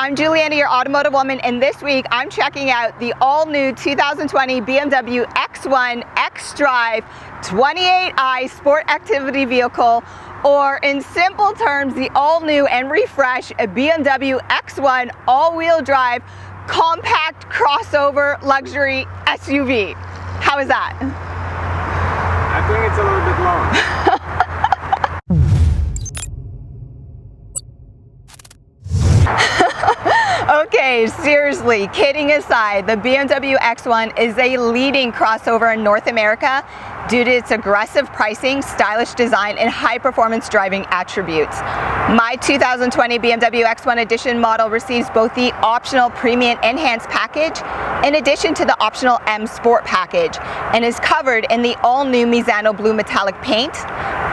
I'm Juliana, your automotive woman, and this week I'm checking out the all-new 2020 BMW X1 xDrive 28i Sport Activity Vehicle, or in simple terms, the all-new and refreshed BMW X1 all-wheel drive compact crossover luxury SUV. How is that? I think it's a little bit long. Okay, seriously, kidding aside, the BMW X1 is a leading crossover in North America due to its aggressive pricing, stylish design, and high-performance driving attributes. My 2020 BMW X1 Edition model receives both the optional Premium Enhanced package in addition to the optional M Sport package, and is covered in the all-new Misano Blue metallic paint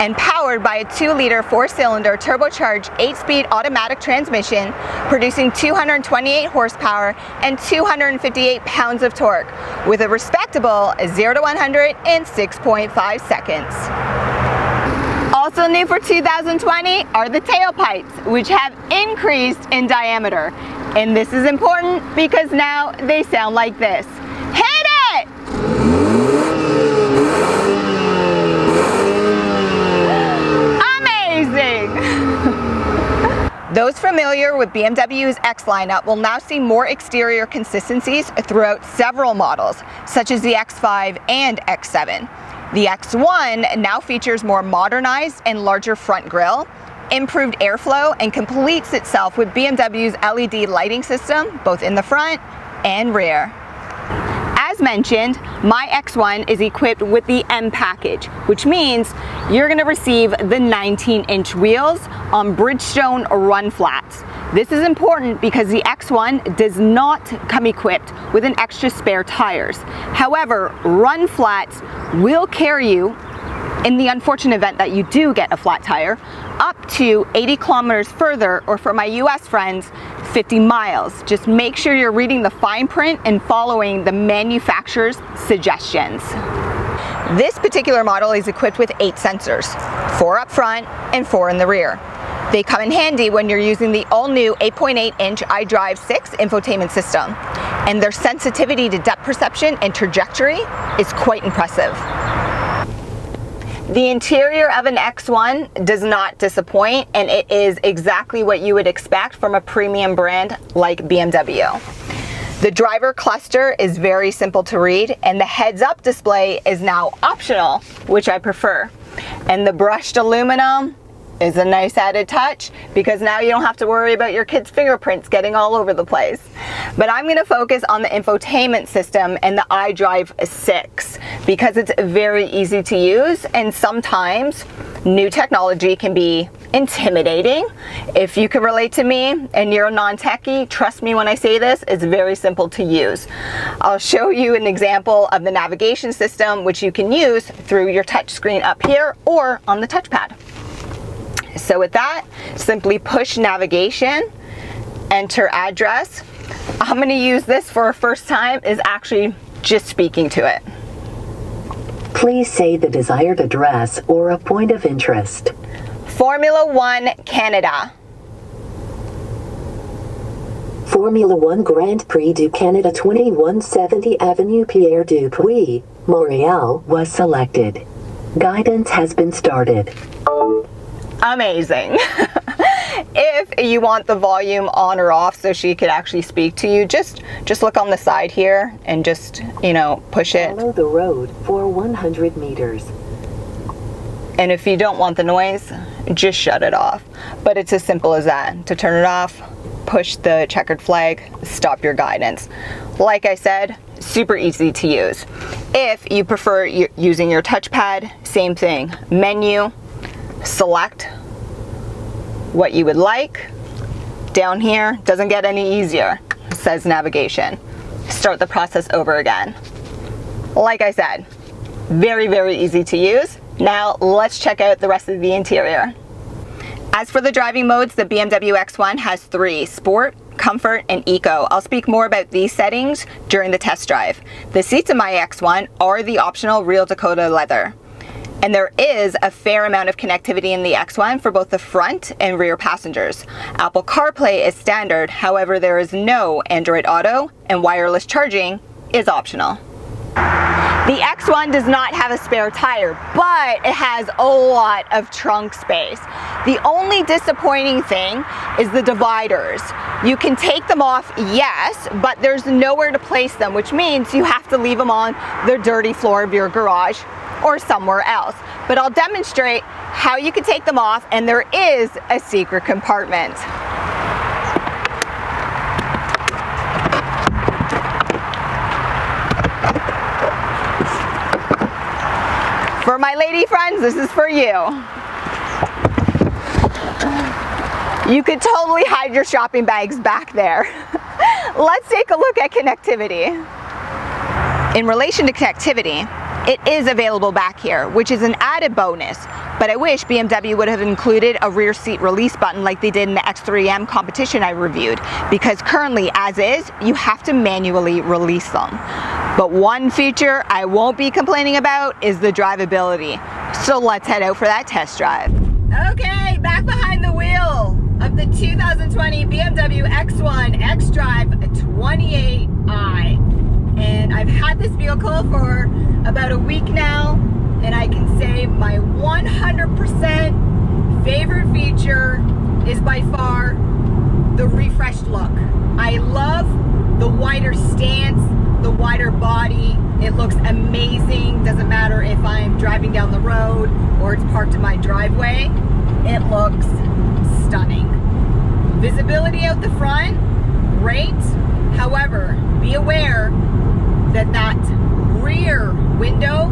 and powered by a 2-liter 4-cylinder turbocharged 8-speed automatic transmission, producing 228 horsepower and 258 pounds of torque, with a respectable 0 to 100 in 6.5 seconds. Also new for 2020 are the tailpipes, which have increased in diameter. And this is important because now they sound like this. Hit it! Those familiar with BMW's X lineup will now see more exterior consistencies throughout several models, such as the X5 and X7. The X1 now features more modernized and larger front grille, improved airflow, and completes itself with BMW's LED lighting system, both in the front and rear. As mentioned, my X1 is equipped with the M package, which means you're going to receive the 19-inch wheels on Bridgestone run flats. This is important because the X1 does not come equipped with an extra spare tires. However, run flats will carry you, in the unfortunate event that you do get a flat tire, up to 80 kilometers further, or for my US friends, 50 miles. Just make sure you're reading the fine print and following the manufacturer's suggestions. This particular model is equipped with 8 sensors, 4 up front and 4 in the rear. They come in handy when you're using the all-new 8.8-inch iDrive 6 infotainment system, and their sensitivity to depth perception and trajectory is quite impressive. The interior of an X1 does not disappoint, and it is exactly what you would expect from a premium brand like BMW. The driver cluster is very simple to read, and the heads-up display is now optional, which I prefer. And the brushed aluminum is a nice added touch because now you don't have to worry about your kids' fingerprints getting all over the place. But I'm going to focus on the infotainment system and the iDrive 6 because it's very easy to use, and sometimes new technology can be intimidating. If you can relate to me and you're a non-techie, trust me when I say this, it's very simple to use. I'll show you an example of the navigation system, which you can use through your touch screen up here or on the touchpad. So with that, simply push navigation, enter address. I'm going to use this for a first time is actually just speaking to it. Please say the desired address or a point of interest. Formula 1 Canada. Formula 1 Grand Prix du Canada 2170 Avenue Pierre Dupuis, Montreal was selected. Guidance has been started. Amazing. If you want the volume on or off so she could actually speak to you, just look on the side here and just, push it. Follow the road for 100 meters. And if you don't want the noise, just shut it off. But it's as simple as that. To turn it off, push the checkered flag, stop your guidance. Like I said, super easy to use. If you prefer using your touchpad, same thing. Menu, select what you would like. Down here, doesn't get any easier. It says navigation. Start the process over again. Like I said, very, very easy to use. Now let's check out the rest of the interior. As for the driving modes, the BMW X1 has 3: Sport, Comfort, and Eco. I'll speak more about these settings during the test drive. The seats in my X1 are the optional Real Dakota leather. And there is a fair amount of connectivity in the X1 for both the front and rear passengers. Apple CarPlay is standard, however there is no Android Auto, and wireless charging is optional. The X1 does not have a spare tire, but it has a lot of trunk space. The only disappointing thing is the dividers. You can take them off, yes, but there's nowhere to place them, which means you have to leave them on the dirty floor of your garage or somewhere else. But I'll demonstrate how you can take them off, and there is a secret compartment. For my lady friends, this is for you. You could totally hide your shopping bags back there. Let's take a look at connectivity. In relation to connectivity, it is available back here, which is an added bonus, but I wish BMW would have included a rear seat release button like they did in the X3M competition I reviewed, because currently, as is, you have to manually release them. But one feature I won't be complaining about is the drivability. So let's head out for that test drive. Okay, back behind the wheel of the 2020 BMW X1 xDrive 28i. And I've had this vehicle for about a week now, and I can say my 100% favorite feature is by far the refreshed look. I love the wider stance, the wider body. It looks amazing. Doesn't matter if I'm driving down the road or it's parked in my driveway. It looks stunning. Visibility out the front, great. However, be aware that that rear window,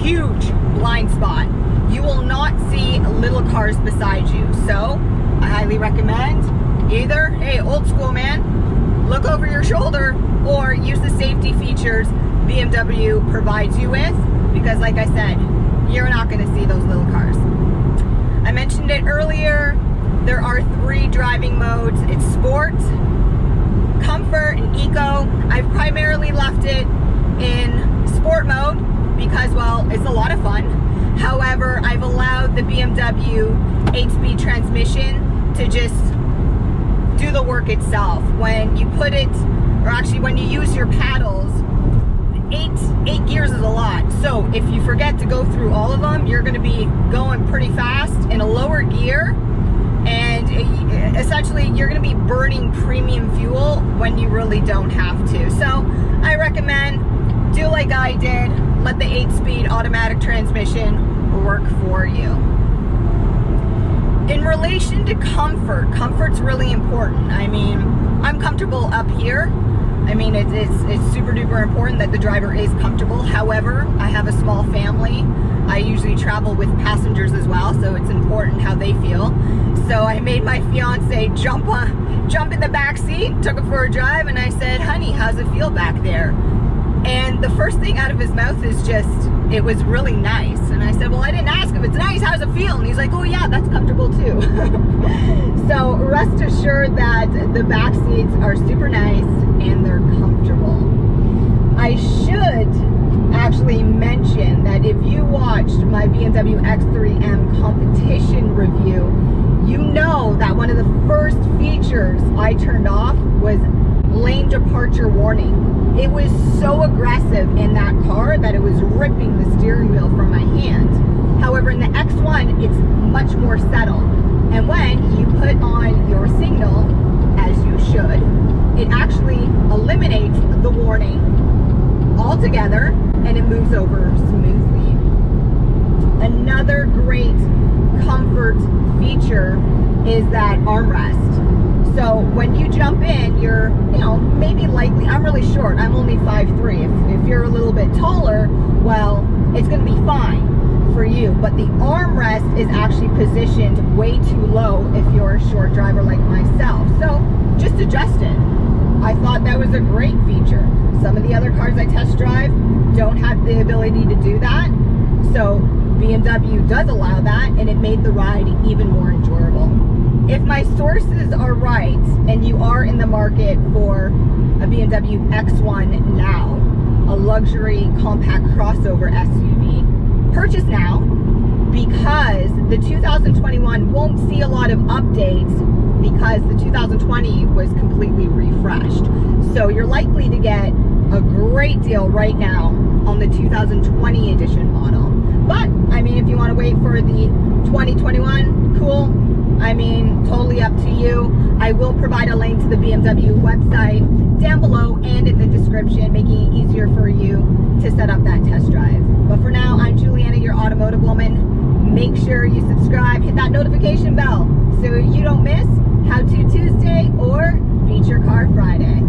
huge blind spot. You will not see little cars beside you. So I highly recommend either, hey, old school man, look over your shoulder, or use the safety features BMW provides you with, because like I said, you're not going to see those little cars. I mentioned it earlier, there are 3 driving modes. It's Sport, Comfort, and Eco. I've primarily left it in Sport mode because, well, it's a lot of fun. However, I've allowed the BMW 8-speed transmission to just do the work itself. When you put it, or actually when you use your paddles, 8 gears is a lot. So if you forget to go through all of them, you're going to be going pretty fast in a lower gear, and essentially you're going to be burning premium fuel when you really don't have to. So I recommend do like I did, let the 8-speed automatic transmission work for you. In relation to comfort, comfort's really important. I mean, I'm comfortable up here. I mean, it's super duper important that the driver is comfortable. However, I have a small family. I usually travel with passengers as well, so it's important how they feel. So I made my fiance jump in the back seat, took him for a drive, and I said, honey, how's it feel back there? And the first thing out of his mouth is just, it was really nice. And I said, well, I didn't ask if it's nice, how's it feel? And he's like, oh yeah, that's comfortable too. So rest assured that the back seats are super nice and they're comfortable. I should actually mention that if you watched my BMW X3M competition review, you know that one of the first features I turned off was lane departure warning. It was so aggressive in that car that it was ripping the steering wheel from my hand. However, in the X1, it's much more settled. And when you put on your signal, as you should, it actually eliminates the warning altogether and it moves over smoothly. Another great comfort feature is that armrest. So when you jump in, you're, maybe likely, I'm really short, I'm only 5'3". If you're a little bit taller, well, it's gonna be fine for you. But the armrest is actually positioned way too low if you're a short driver like myself. So just adjust it. I thought that was a great feature. Some of the other cars I test drive don't have the ability to do that. So BMW does allow that, and it made the ride even more enjoyable. If my sources are right, and you are in the market for a BMW X1 now, a luxury compact crossover SUV, purchase now, because the 2021 won't see a lot of updates because the 2020 was completely refreshed. So you're likely to get a great deal right now on the 2020 edition model. But I mean, if you want to wait for the 2021, cool. I mean, totally up to you. I will provide a link to the BMW website down below and in the description, making it easier for you to set up that test drive. But for now, I'm Juliana, your automotive woman. Make sure you subscribe, hit that notification bell so you don't miss How To Tuesday or Feature Car Friday.